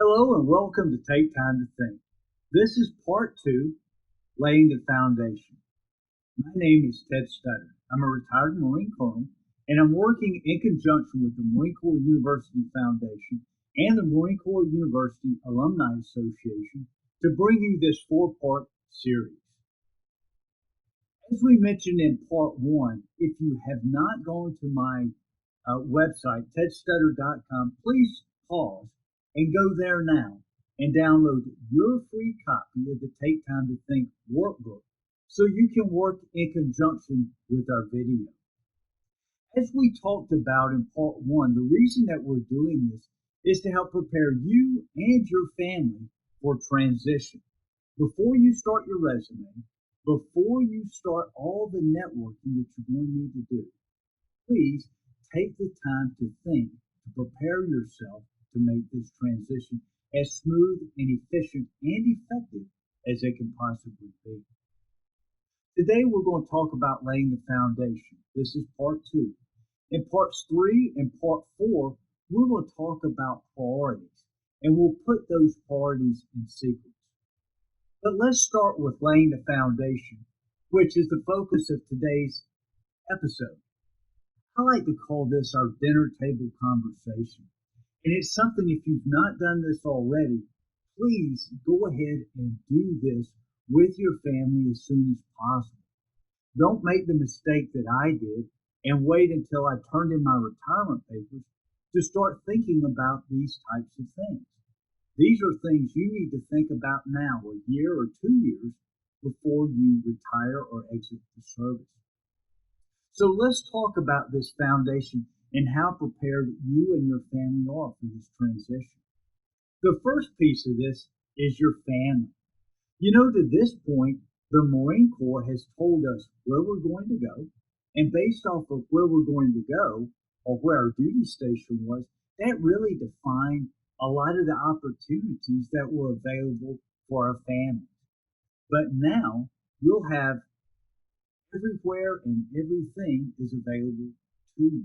Hello and welcome to Take Time to Think. This is part two, Laying the Foundation. My name is Ted Stutter. I'm a retired Marine Colonel and I'm working in conjunction with the Marine Corps University Foundation and the Marine Corps University Alumni Association to bring you this four-part series. As we mentioned in part one, if you have not gone to my website, tedstutter.com, please pause and go there now and download your free copy of the Take Time to Think workbook so you can work in conjunction with our video. As we talked about in part one, the reason that we're doing this is to help prepare you and your family for transition. Before you start your resume, before you start all the networking that you're going to need to do, please take the time to think, to prepare yourself to make this transition as smooth and efficient and effective as it can possibly be. Today we're going to talk about laying the foundation. This is part two. In parts three and part four, we're going to talk about priorities, and we'll put those priorities in sequence. But let's start with laying the foundation, which is the focus of today's episode. I like to call this our dinner table conversation. And it's something, if you've not done this already, please go ahead and do this with your family as soon as possible. Don't make the mistake that I did and wait until I turned in my retirement papers to start thinking about these types of things. These are things you need to think about now, a year or 2 years before you retire or exit the service. So let's talk about this foundation and how prepared you and your family are for this transition. The first piece of this is your family. You know, to this point, the Marine Corps has told us where we're going to go, and based off of where we're going to go, or where our duty station was, that really defined a lot of the opportunities that were available for our families. But now you'll have everywhere and everything is available to you.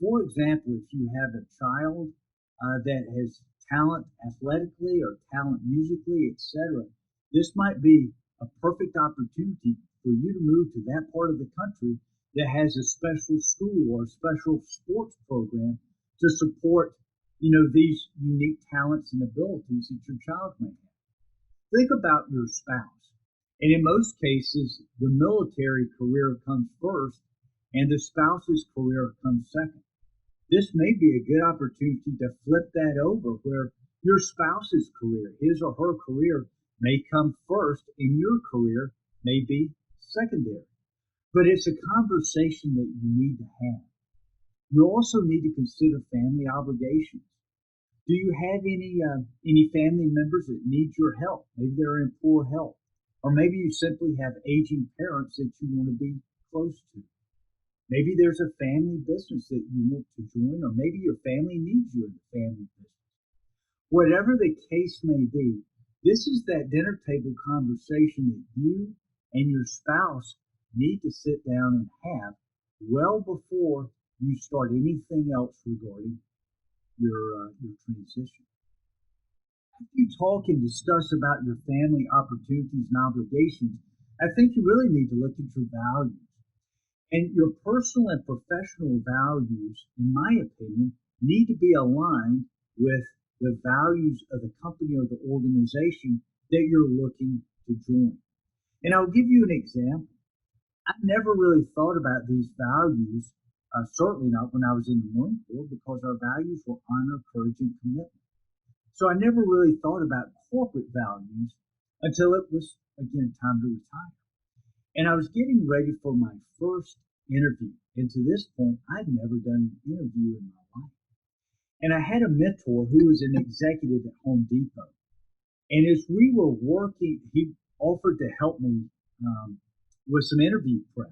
For example, if you have a child that has talent athletically or talent musically, etc., this might be a perfect opportunity for you to move to that part of the country that has a special school or a special sports program to support, these unique talents and abilities that your child may have. Think about your spouse. And in most cases, the military career comes first and the spouse's career comes second. This may be a good opportunity to flip that over where your spouse's career, his or her career, may come first and your career may be secondary. But it's a conversation that you need to have. You also need to consider family obligations. Do you have any family members that need your help? Maybe they're in poor health, or maybe you simply have aging parents that you want to be close to. Maybe there's a family business that you want to join, or maybe your family needs you in the family business. Whatever the case may be, this is that dinner table conversation that you and your spouse need to sit down and have well before you start anything else regarding your transition. After you talk and discuss about your family opportunities and obligations, I think you really need to look at your values. And your personal and professional values, in my opinion, need to be aligned with the values of the company or the organization that you're looking to join. And I'll give you an example. I never really thought about these values, certainly not when I was in the Marine Corps, because our values were honor, courage, and commitment. So I never really thought about corporate values until it was, again, time to retire. And I was getting ready for my first interview. And to this point, I'd never done an interview in my life. And I had a mentor who was an executive at Home Depot. And as we were working, he offered to help me with some interview prep.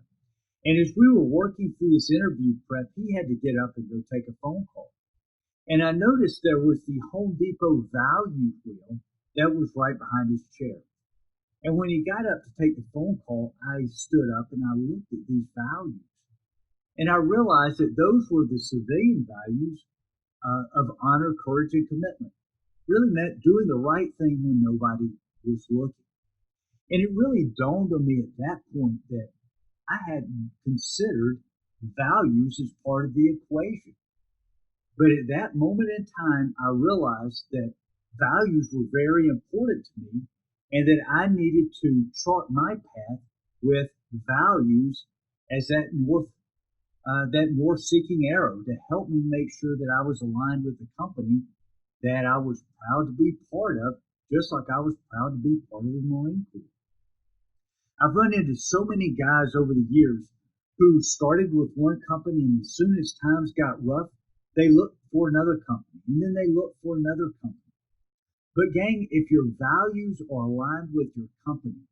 And as we were working through this interview prep, he had to get up and go take a phone call. And I noticed there was the Home Depot value wheel that was right behind his chair. And when he got up to take the phone call, I stood up and I looked at these values. And I realized that those were the civilian values of honor, courage, and commitment. really meant doing the right thing when nobody was looking. And it really dawned on me at that point that I hadn't considered values as part of the equation. But at that moment in time, I realized that values were very important to me and that I needed to chart my path with values as that north-seeking arrow to help me make sure that I was aligned with the company that I was proud to be part of, just like I was proud to be part of the Marine Corps. I've run into so many guys over the years who started with one company, and as soon as times got rough, they looked for another company, and then they looked for another company. But gang, if your values are aligned with your company,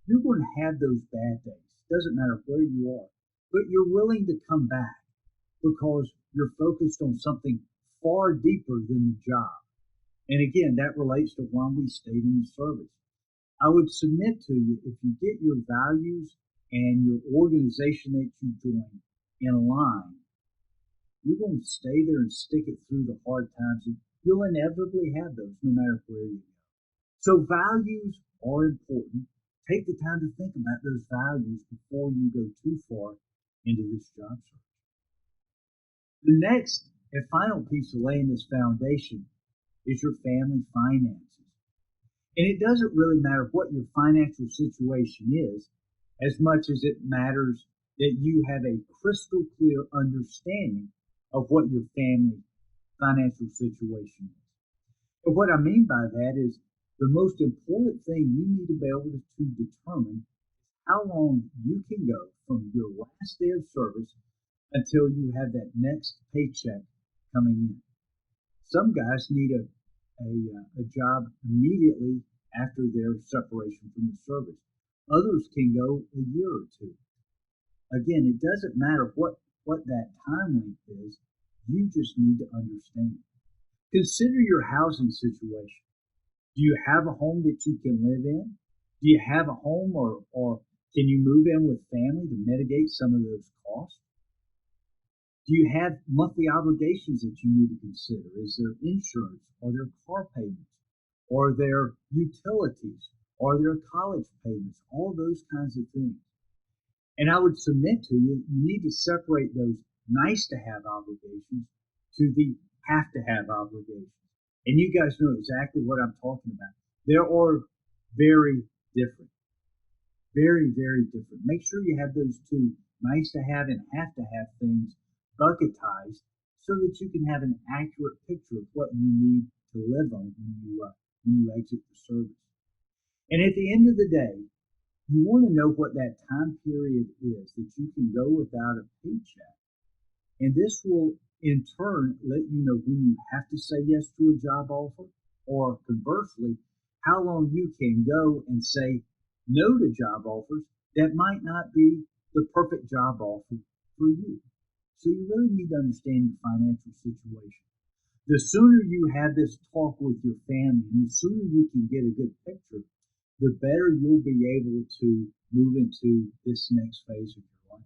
you're going to have those bad days. Doesn't matter where you are, but you're willing to come back because you're focused on something far deeper than the job. And again, that relates to why we stayed in the service. I would submit to you, if you get your values and your organization that you join in line, you're going to stay there and stick it through the hard times. And you'll inevitably have those no matter where you go. So values are important. Take the time to think about those values before you go too far into this job search. The next and final piece of laying this foundation is your family finances. And it doesn't really matter what your financial situation is, as much as it matters that you have a crystal clear understanding of what your family financial situation is. And what I mean by that is the most important thing you need to be able to determine how long you can go from your last day of service until you have that next paycheck coming in. Some guys need a job immediately after their separation from the service. Others can go a year or two. Again, it doesn't matter what that time length is. You just need to understand. Consider your housing situation. Do you have a home that you can live in? Do you have a home or can you move in with family to mitigate some of those costs? Do you have monthly obligations that you need to consider? Is there insurance? Are there car payments? Are there utilities? Are there college payments? All those kinds of things. And I would submit to you, you need to separate those nice to have obligations to the have to have obligations. And you guys know exactly what I'm talking about. They are very different. Very, very different. Make sure you have those two nice to have and have to have things bucketized so that you can have an accurate picture of what you need to live on when you exit the service. And at the end of the day, you want to know what that time period is that you can go without a paycheck. And this will in turn let you know when you have to say yes to a job offer, or conversely, how long you can go and say no to job offers that might not be the perfect job offer for you. So you really need to understand your financial situation. The sooner you have this talk with your family and the sooner you can get a good picture, the better you'll be able to move into this next phase of your life.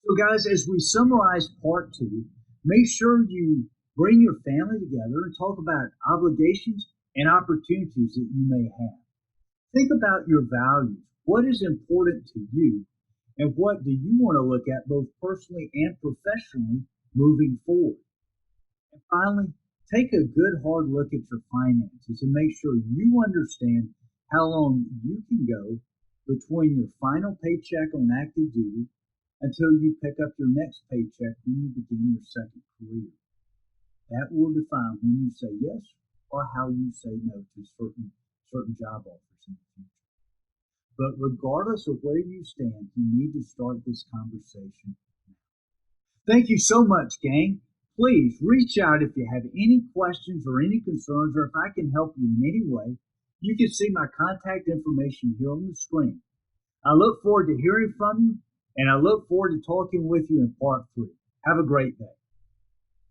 So guys, as we summarize part 2, make sure you bring your family together and talk about obligations and opportunities that you may have. Think about your values. What is important to you, and what do you want to look at both personally and professionally moving forward? And finally, take a good hard look at your finances and make sure you understand how long you can go between your final paycheck on active duty until you pick up your next paycheck when you begin your second career. That will define when you say yes or how you say no to certain job offers in the future. But regardless of where you stand, you need to start this conversation now. Thank you so much, gang. Please reach out if you have any questions or any concerns, or if I can help you in any way. You can see my contact information here on the screen. I look forward to hearing from you, and I look forward to talking with you in part 3. Have a great day.